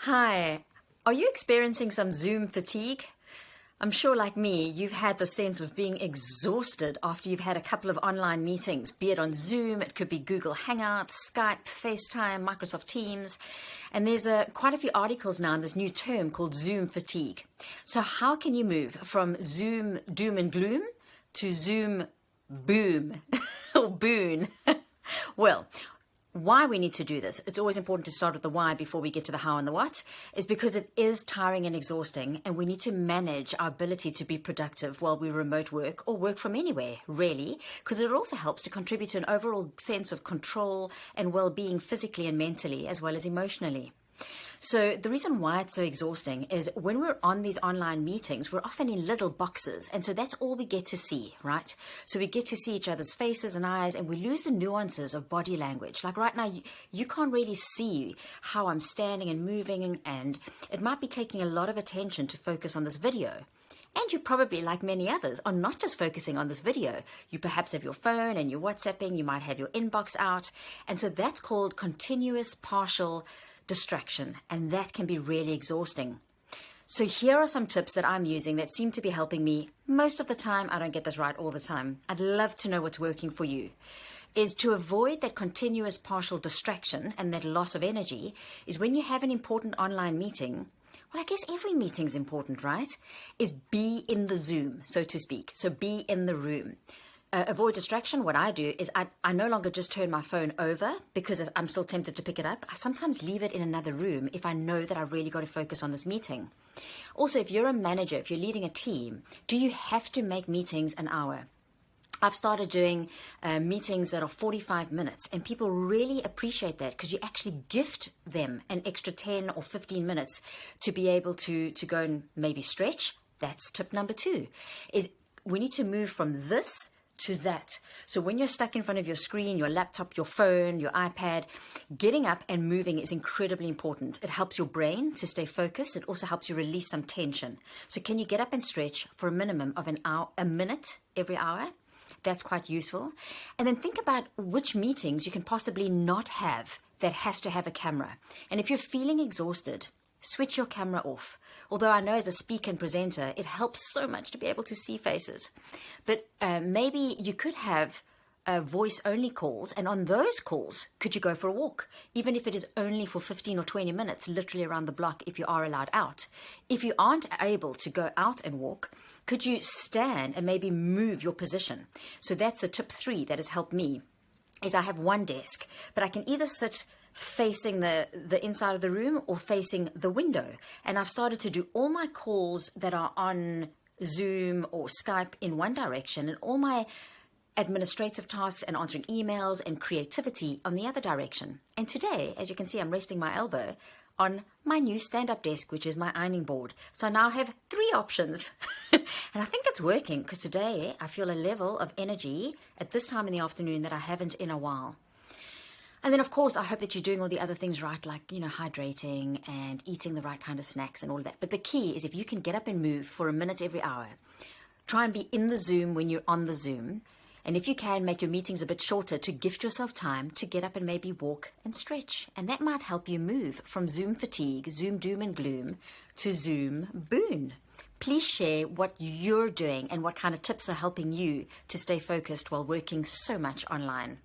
Hi, are you experiencing some Zoom fatigue? I'm sure like me, you've had the sense of being exhausted after you've had a couple of online meetings, be it on Zoom, it could be Google Hangouts, Skype, FaceTime, Microsoft Teams. And there's quite a few articles now on this new term called Zoom fatigue. So how can you move from Zoom doom and gloom to Zoom boom or boon? Well, why we need to do this, it's always important to start with the why before we get to the how and the what, is because it is tiring and exhausting, and we need to manage our ability to be productive while we remote work or work from anywhere, really, because it also helps to contribute to an overall sense of control and well-being physically and mentally, as well as emotionally. So the reason why it's so exhausting is when we're on these online meetings, we're often in little boxes. And so that's all we get to see, right? So we get to see each other's faces and eyes, and we lose the nuances of body language. Like right now, you can't really see how I'm standing and moving, and it might be taking a lot of attention to focus on this video. And you probably, like many others, are not just focusing on this video. You perhaps have your phone and you're WhatsApping, you might have your inbox out. And so that's called continuous partial distraction, and that can be really exhausting. So here are some tips that I'm using that seem to be helping me most of the time. I don't get this right all the time. I'd love to know what's working for you. Is to avoid that continuous partial distraction and that loss of energy is when you have an important online meeting. Well, I guess every meeting's important, right? Is be in the Zoom, so to speak. So be in the room. Avoid distraction. What I do is I no longer just turn my phone over because I'm still tempted to pick it up. I sometimes leave it in another room if I know that I've really got to focus on this meeting. Also, if you're a manager, if you're leading a team, do you have to make meetings an hour? I've started doing meetings that are 45 minutes, and people really appreciate that because you actually gift them an extra 10 or 15 minutes to be able to go and maybe stretch. That's tip number 2, is we need to move from this to that. So when you're stuck in front of your screen, your laptop, your phone, your iPad, getting up and moving is incredibly important. It helps your brain to stay focused. It also helps you release some tension. So can you get up and stretch for a minimum of a minute every hour? That's quite useful. And then think about which meetings you can possibly not have that has to have a camera. And if you're feeling exhausted, switch your camera off. Although I know as a speaker and presenter, it helps so much to be able to see faces. But maybe you could have voice-only calls, and on those calls, could you go for a walk? Even if it is only for 15 or 20 minutes, literally around the block, if you are allowed out. If you aren't able to go out and walk, could you stand and maybe move your position? So that's the tip 3 that has helped me, is I have one desk, but I can either sit facing the inside of the room or facing the window. And I've started to do all my calls that are on Zoom or Skype in one direction, and all my administrative tasks and answering emails and creativity on the other direction. And today, as you can see, I'm resting my elbow on my new stand-up desk, which is my ironing board. So I now have 3 options. And I think it's working because today I feel a level of energy at this time in the afternoon that I haven't in a while. And then, of course, I hope that you're doing all the other things right, like, hydrating and eating the right kind of snacks and all of that. But the key is if you can get up and move for a minute every hour, try and be in the Zoom when you're on the Zoom. And if you can, make your meetings a bit shorter to gift yourself time to get up and maybe walk and stretch. And that might help you move from Zoom fatigue, Zoom doom and gloom, to Zoom boon. Please share what you're doing and what kind of tips are helping you to stay focused while working so much online.